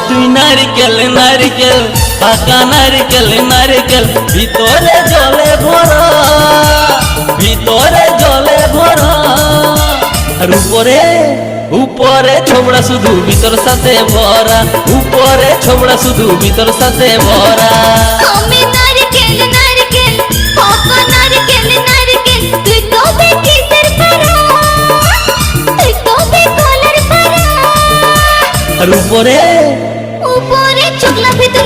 তুই নারকেল নারকেল পাকা নারকেল নারকেল ভিতরে জলে ভরা ভিতরে জলে ভরা আর উপরে উপরে ছোবড়া শুধু ভিতর সাথে ভরা উপরে ছোবড়া শুধু ভিতর সাথে ভরা আমি নারকেল নারকেল পাকা নারকেল নারকেল তুই কবে কিসের পারা তুই কবে কলার পারা আর উপরে উপরে চোখলা ভিতর